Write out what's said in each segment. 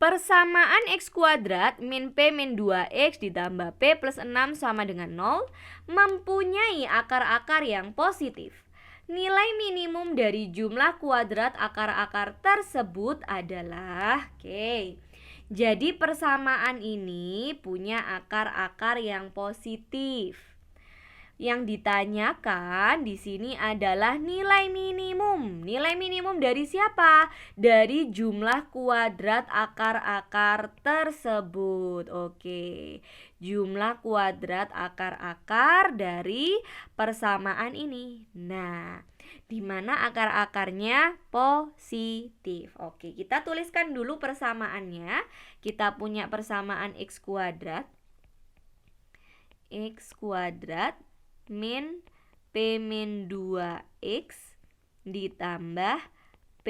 Persamaan X kuadrat min P min 2X ditambah P plus 6 sama dengan 0 mempunyai akar-akar yang positif. Nilai minimum dari jumlah kuadrat akar-akar tersebut adalah jadi persamaan ini punya akar-akar yang positif. Yang ditanyakan di sini adalah nilai minimum. Nilai minimum dari siapa? Dari jumlah kuadrat akar-akar tersebut. Oke. Jumlah kuadrat akar-akar dari persamaan ini. Nah, di mana akar-akarnya positif. Oke, kita tuliskan dulu persamaannya. Kita punya persamaan X kuadrat. X kuadrat min P min 2X ditambah P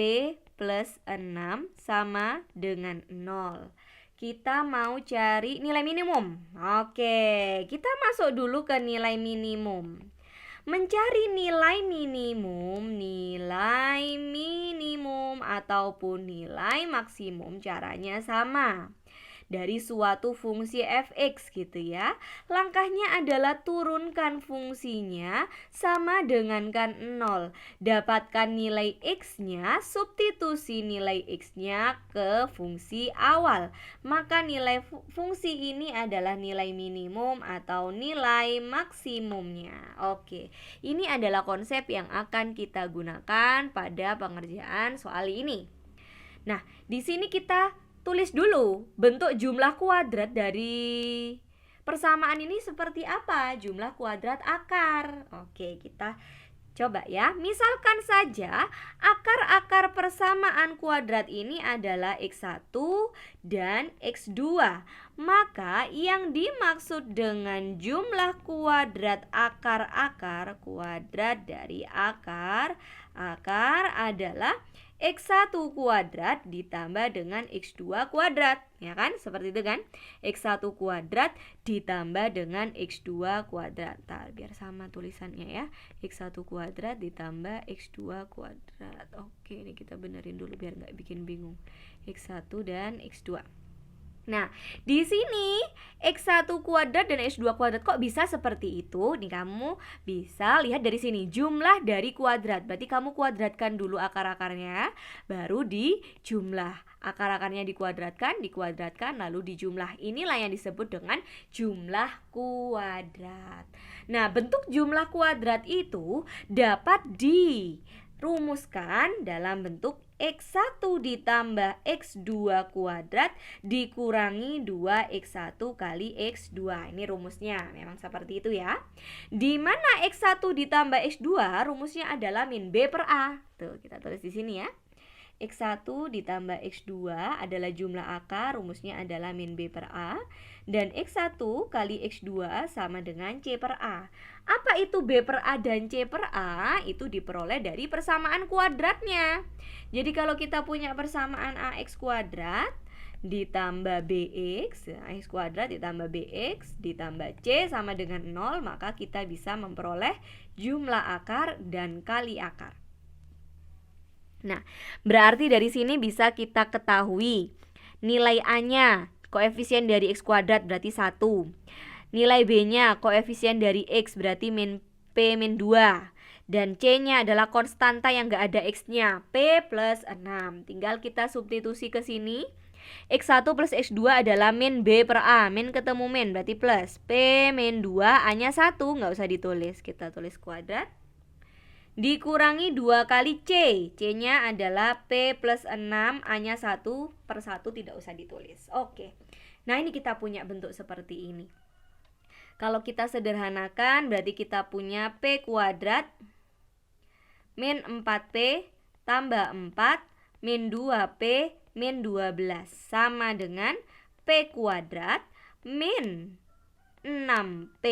plus 6 sama dengan 0. Kita mau cari nilai minimum. Oke, kita masuk dulu ke nilai minimum. Mencari nilai minimum ataupun nilai maksimum caranya sama. Dari suatu fungsi fx gitu ya. Langkahnya adalah turunkan fungsinya sama dengan 0. Dapatkan nilai x-nya, substitusi nilai x-nya ke fungsi awal. Maka nilai fungsi ini adalah nilai minimum atau nilai maksimumnya. Oke, ini adalah konsep yang akan kita gunakan pada pengerjaan soal ini. Nah, di sini kita tulis dulu bentuk jumlah kuadrat dari persamaan ini seperti apa? Jumlah kuadrat akar. Oke, kita coba ya. Misalkan saja akar-akar persamaan kuadrat ini adalah X1 dan X2. Maka yang dimaksud dengan jumlah kuadrat akar-akar, kuadrat dari akar adalah X1 kuadrat ditambah dengan X2 kuadrat. Ya kan? Seperti itu kan? X1 kuadrat ditambah dengan X2 kuadrat. Biar sama tulisannya ya. X1 kuadrat ditambah X2 kuadrat. Oke, ini kita benerin dulu biar nggak bikin bingung. X1 dan X2. Nah, di sini X1 kuadrat dan X2 kuadrat kok bisa seperti itu? Nih, kamu bisa lihat dari sini, jumlah dari kuadrat. Berarti kamu kuadratkan dulu akar-akarnya, baru dijumlah. Akar-akarnya dikuadratkan, lalu dijumlah. Inilah yang disebut dengan jumlah kuadrat. Nah, bentuk jumlah kuadrat itu dapat dirumuskan dalam bentuk X1 ditambah X2 kuadrat dikurangi 2X1 kali X2. Ini rumusnya, memang seperti itu ya. Di mana X1 ditambah X2 rumusnya adalah min B per A. Tuh, kita tulis di sini ya. X1 ditambah X2 adalah jumlah akar, rumusnya adalah min B per A. Dan X1 kali X2 sama dengan C per A. Apa itu B per A dan C per A? Itu diperoleh dari persamaan kuadratnya. Jadi kalau kita punya persamaan AX kuadrat ditambah BX, AX kuadrat ditambah BX ditambah C sama dengan 0, maka kita bisa memperoleh jumlah akar dan kali akar. Nah, berarti dari sini bisa kita ketahui nilai A-nya, koefisien dari X kuadrat berarti 1. Nilai B-nya, koefisien dari X berarti min P min 2. Dan C-nya adalah konstanta yang gak ada X-nya, P plus 6. Tinggal kita substitusi ke sini. X1 plus X2 adalah min B per A. Min ketemu min, berarti plus. P min 2, A-nya 1, gak usah ditulis. Kita tulis kuadrat. Dikurangi 2 kali C. C-nya adalah P plus 6, A-nya 1 per 1, tidak usah ditulis. Oke. Nah, ini kita punya bentuk seperti ini. Kalau kita sederhanakan, berarti kita punya P kuadrat min 4P tambah 4 min 2P min 12 sama dengan P kuadrat min 6P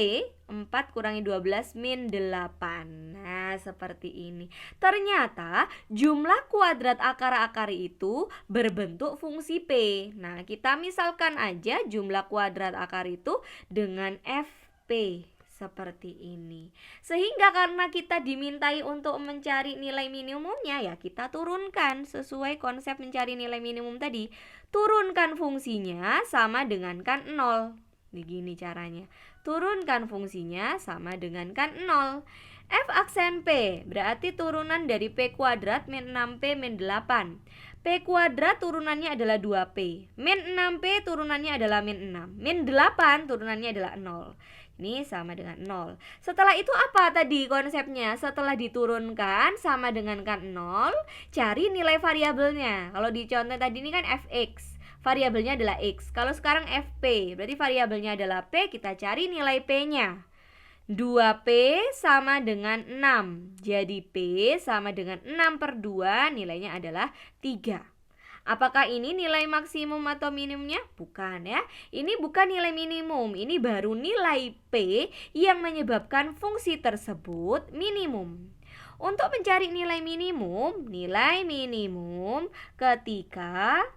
4 kurangi 12 min 8. Nah, seperti ini. Ternyata jumlah kuadrat akar-akar itu berbentuk fungsi P. Nah, kita misalkan aja jumlah kuadrat akar itu dengan FP seperti ini. Sehingga karena kita dimintai untuk mencari nilai minimumnya, ya kita turunkan sesuai konsep mencari nilai minimum tadi. Turunkan fungsinya sama dengan kan 0. Begini caranya. Turunkan fungsinya sama dengan kan 0. F aksen P berarti turunan dari P kuadrat min 6P min 8. P kuadrat turunannya adalah 2P. Min 6P turunannya adalah min 6. Min 8 turunannya adalah 0. Ini sama dengan 0. Setelah itu apa tadi konsepnya? Setelah diturunkan sama dengan kan 0, cari nilai variabelnya. Kalau di contoh tadi ini kan fx, variabelnya adalah x. Kalau sekarang fp, berarti variabelnya adalah p, kita cari nilai p-nya. 2P sama dengan 6. Jadi P sama dengan 6 per 2, nilainya adalah 3. Apakah ini nilai maksimum atau minimumnya? Bukan ya. Ini bukan nilai minimum. Ini baru nilai P yang menyebabkan fungsi tersebut minimum. Untuk mencari nilai minimum ketika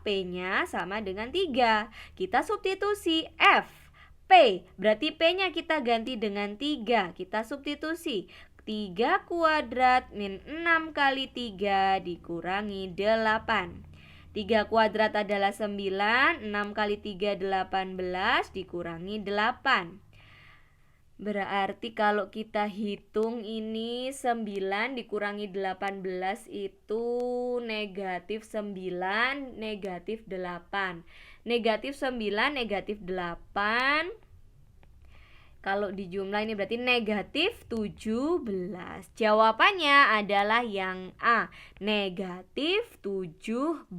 P-nya sama dengan 3. Kita substitusi F. P, berarti P-nya kita ganti dengan 3. Kita substitusi 3 kuadrat min 6 kali 3 dikurangi 8. 3 kuadrat adalah 9, 6 kali 3 18 dikurangi 8. Berarti kalau kita hitung ini 9 dikurangi 18 itu negatif 9, negatif 8. Negatif 9, negatif 8. Kalau dijumlah ini berarti negatif 17. Jawabannya adalah yang A, negatif 17.